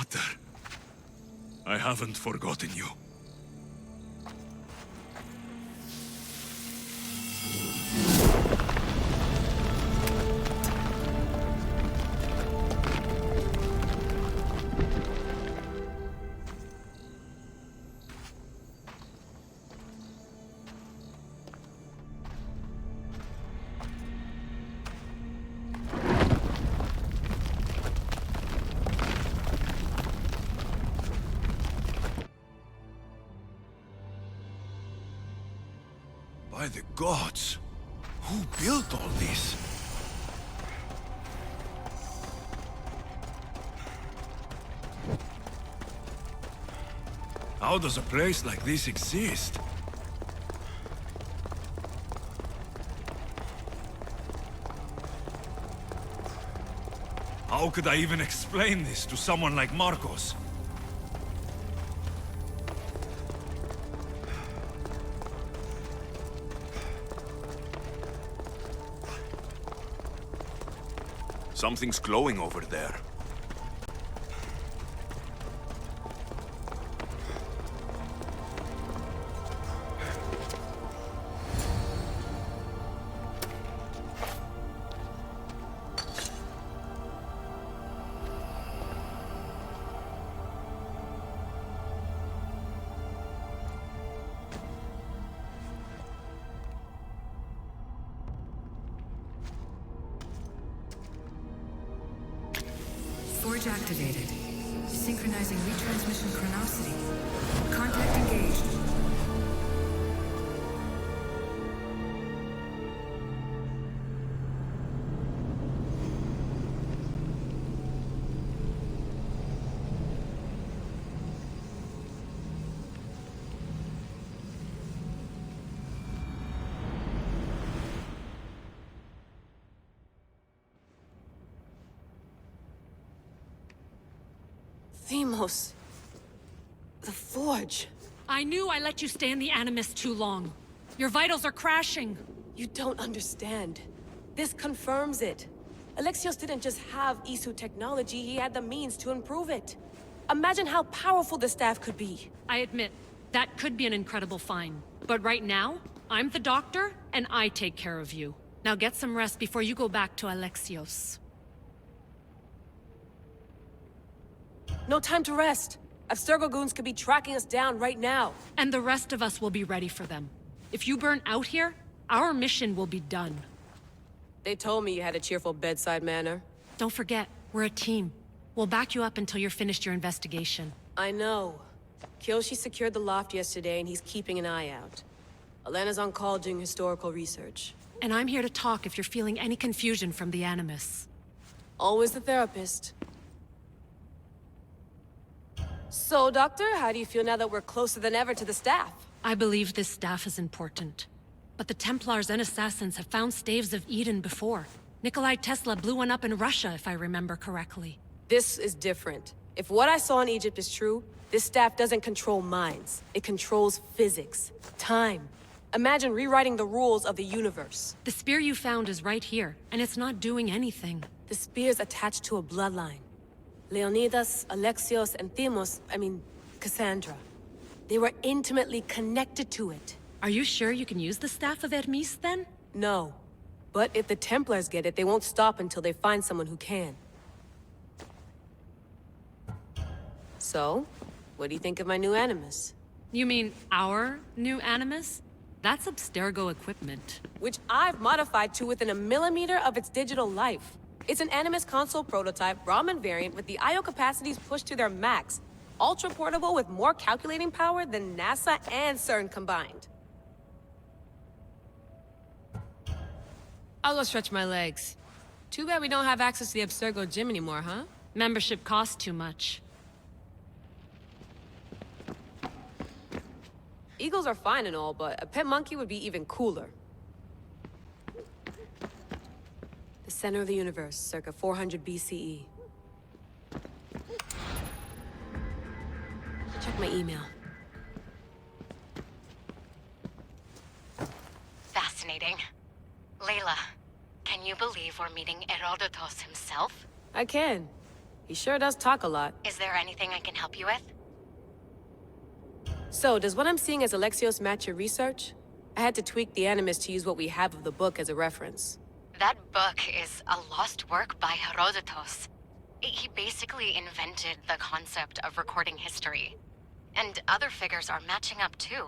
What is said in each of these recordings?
Pater. I haven't forgotten you. By the gods! Who built all this? How does a place like this exist? How could I even explain this to someone like Marcos? Something's glowing over there. Forge activated. Synchronizing retransmission chronicity. Contact engaged. Themos. The Forge. I knew I let you stay in the Animus too long. Your vitals are crashing. You don't understand. This confirms it. Alexios didn't just have Isu technology, he had the means to improve it. Imagine how powerful the staff could be. I admit, that could be an incredible find. But right now, I'm the doctor, and I take care of you. Now get some rest before you go back to Alexios. No time to rest. Abstergo goons could be tracking us down right now. And the rest of us will be ready for them. If you burn out here, our mission will be done. They told me you had a cheerful bedside manner. Don't forget, we're a team. We'll back you up until you're finished your investigation. I know. Kyoshi secured the loft yesterday and he's keeping an eye out. Elena's on call doing historical research. And I'm here to talk if you're feeling any confusion from the Animus. Always the therapist. So, Doctor, how do you feel now that we're closer than ever to the staff? I believe this staff is important. But the Templars and Assassins have found staves of Eden before. Nikolai Tesla blew one up in Russia, if I remember correctly. This is different. If what I saw in Egypt is true, this staff doesn't control minds. It controls physics, time. Imagine rewriting the rules of the universe. The spear you found is right here, and it's not doing anything. The spear's attached to a bloodline. Leonidas, Alexios, and Cassandra. They were intimately connected to it. Are you sure you can use the Staff of Hermes, then? No. But if the Templars get it, they won't stop until they find someone who can. So, what do you think of my new Animus? You mean our new Animus? That's Abstergo equipment. Which I've modified to within a millimeter of its digital life. It's an Animus console prototype, Brahmin variant, with the I/O capacities pushed to their max. Ultra-portable with more calculating power than NASA and CERN combined. I'll go stretch my legs. Too bad we don't have access to the Abstergo gym anymore, huh? Membership costs too much. Eagles are fine and all, but a pet monkey would be even cooler. The center of the universe, circa 400 BCE. Check my email. Fascinating. Layla, can you believe we're meeting Herodotus himself? I can. He sure does talk a lot. Is there anything I can help you with? So, does what I'm seeing as Alexios match your research? I had to tweak the Animus to use what we have of the book as a reference. That book is a lost work by Herodotus. He basically invented the concept of recording history. And other figures are matching up too.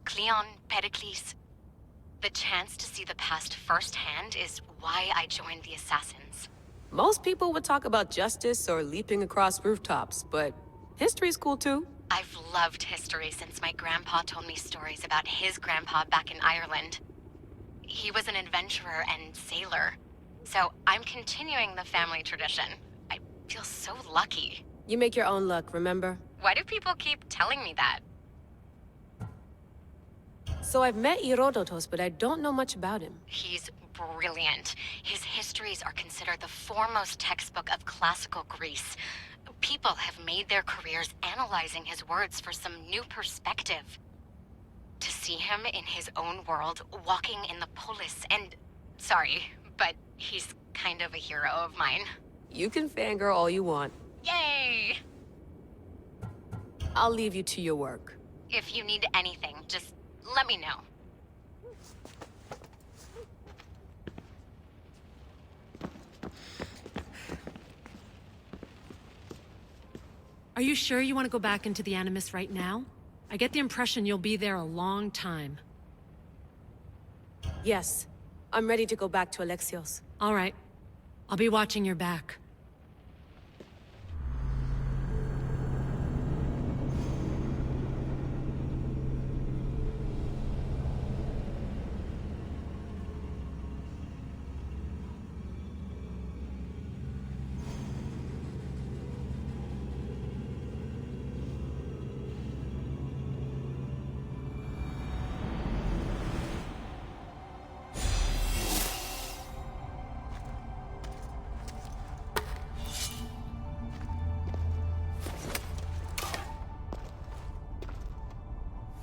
Cleon, Pericles. The chance to see the past firsthand is why I joined the Assassins. Most people would talk about justice or leaping across rooftops, but history's cool too. I've loved history since my grandpa told me stories about his grandpa back in Ireland. He was an adventurer and sailor, so I'm continuing the family tradition. I feel so lucky. You make your own luck, remember? Why do people keep telling me that? So I've met Herodotus, but I don't know much about him. He's brilliant. His histories are considered the foremost textbook of classical Greece. People have made their careers analyzing his words for some new perspective. To see him in his own world, walking in the polis, and... Sorry, but he's kind of a hero of mine. You can fangirl all you want. Yay! I'll leave you to your work. If you need anything, just let me know. Are you sure you want to go back into the Animus right now? I get the impression you'll be there a long time. Yes. I'm ready to go back to Alexios. All right. I'll be watching your back.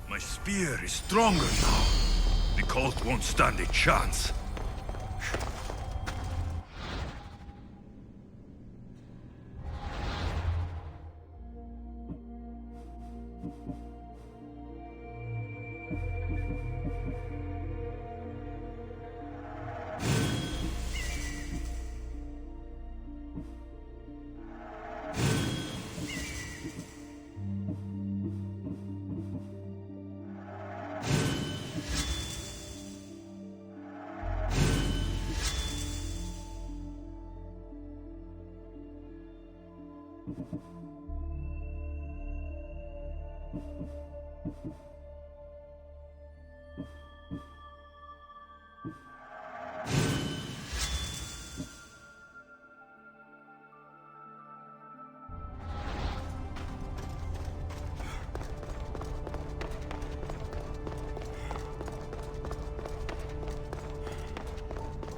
My spear is stronger now. The cult won't stand a chance.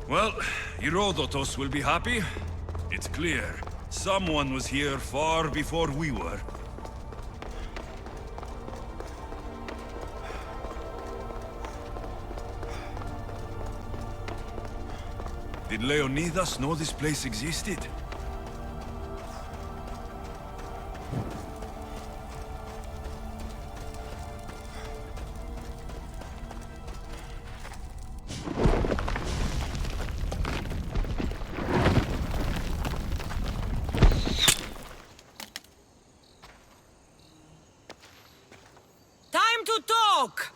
Well, Herodotus will be happy. It's clear. Someone was here far before we were. Did Leonidas know this place existed? Time to talk!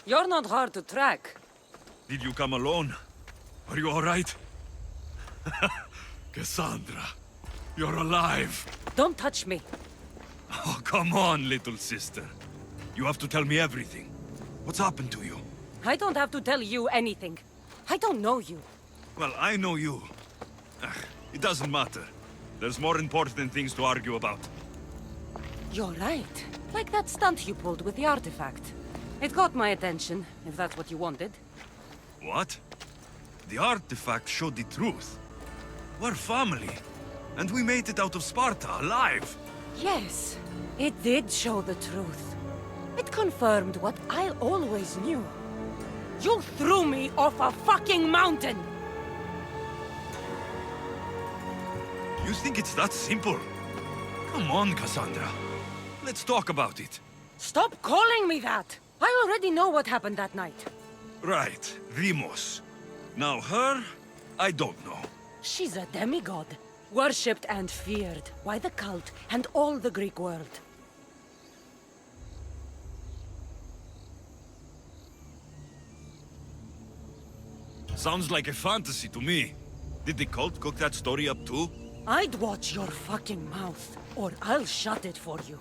You're not hard to track. Did you come alone? Are you all right? Cassandra, you're alive. Don't touch me. Oh, come on, little sister. You have to tell me everything. What's happened to you? I don't have to tell you anything. I don't know you. Well, I know you. It doesn't matter. There's more important things to argue about. You're right. Like that stunt you pulled with the artifact. It got my attention, if that's what you wanted. What? The artifact showed the truth. We're family. And we made it out of Sparta alive. Yes, it did show the truth. It confirmed what I always knew. You threw me off a fucking mountain! You think it's that simple? Come on, Cassandra. Let's talk about it. Stop calling me that! I already know what happened that night. Right, Rimos. Now her, I don't know. She's a demigod, worshipped and feared by the cult and all the Greek world. Sounds like a fantasy to me. Did the cult cook that story up too? I'd watch your fucking mouth, or I'll shut it for you.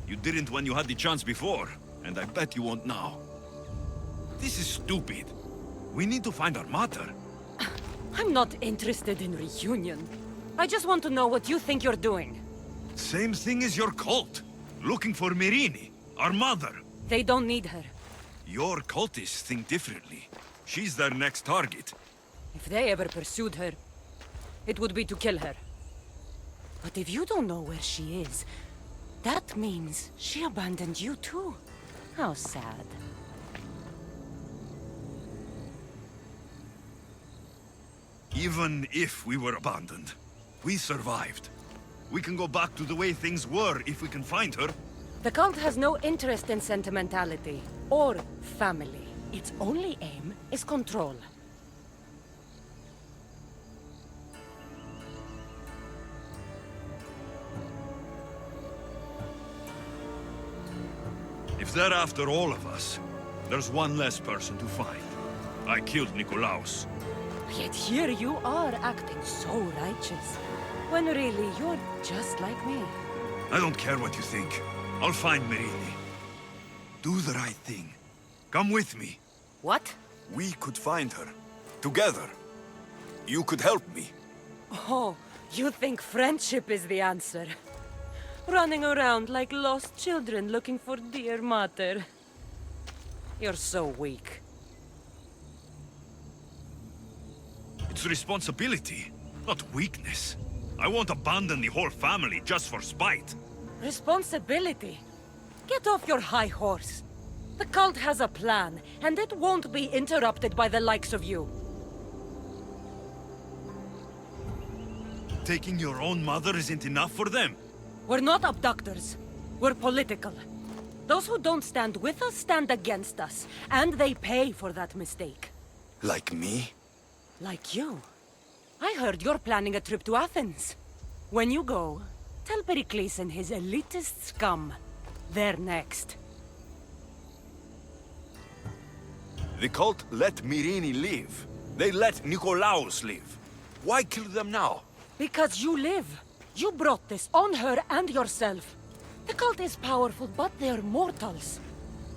You didn't when you had the chance before, and I bet you won't now. This is stupid. We need to find our mother. I'm not interested in reunion. I just want to know what you think you're doing. Same thing as your cult. Looking for Myrrine, our mother. They don't need her. Your cultists think differently. She's their next target. If they ever pursued her, it would be to kill her. But if you don't know where she is, that means she abandoned you too. How sad. Even if we were abandoned, we survived. We can go back to the way things were if we can find her. The cult has no interest in sentimentality or family. Its only aim is control. If they're after all of us, there's one less person to find. I killed Nikolaos. Yet here you are acting so righteous, when really you're just like me. I don't care what you think. I'll find Myrrine. Do the right thing. Come with me. What? We could find her. Together. You could help me. Oh, you think friendship is the answer? Running around like lost children looking for dear mother. You're so weak. It's responsibility, not weakness. I won't abandon the whole family just for spite. Responsibility? Get off your high horse. The cult has a plan, and it won't be interrupted by the likes of you. Taking your own mother isn't enough for them. We're not abductors. We're political. Those who don't stand with us stand against us, and they pay for that mistake. Like me? Like you. I heard you're planning a trip to Athens. When you go, tell Pericles and his elitist scum they're next. The cult let Myrrine live. They let Nikolaos live. Why kill them now? Because you live. You brought this on her and yourself. The cult is powerful, but they're mortals.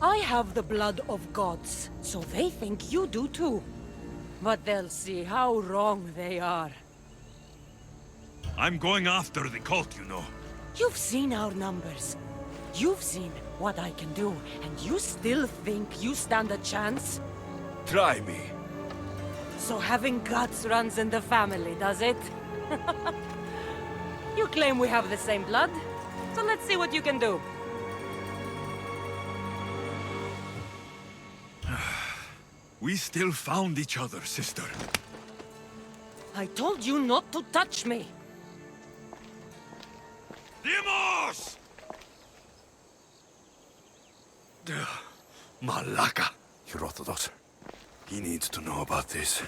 I have the blood of gods, so they think you do too. But they'll see how wrong they are. I'm going after the cult, you know. You've seen our numbers. You've seen what I can do, and you still think you stand a chance? Try me. So having guts runs in the family, does it? You claim we have the same blood, so let's see what you can do. We still found each other, sister. I told you not to touch me. Dimos! Malaka. Herodotus. He needs to know about this.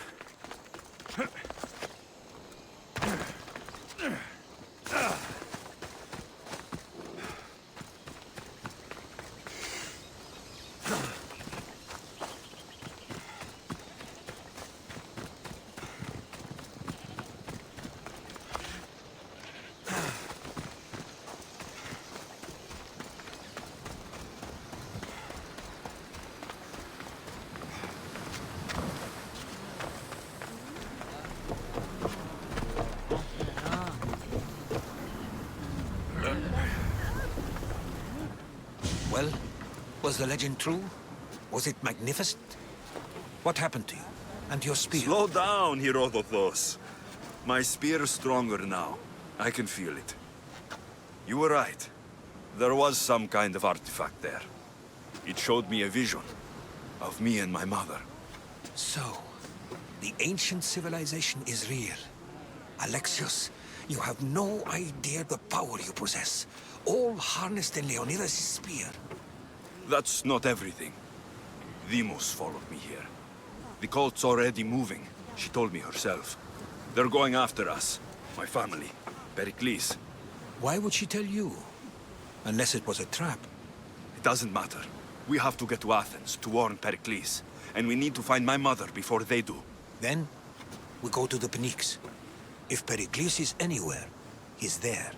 Well, was the legend true? Was it magnificent? What happened to you? And your spear? Slow down, Herodotus. My spear is stronger now. I can feel it. You were right. There was some kind of artifact there. It showed me a vision of me and my mother. So, the ancient civilization is real. Alexios, you have no idea the power you possess. All harnessed in Leonidas' spear. That's not everything. Deimos followed me here. The cult's already moving. She told me herself. They're going after us. My family. Pericles. Why would she tell you? Unless it was a trap. It doesn't matter. We have to get to Athens to warn Pericles. And we need to find my mother before they do. Then, we go to the Pnyx. If Pericles is anywhere, he's there.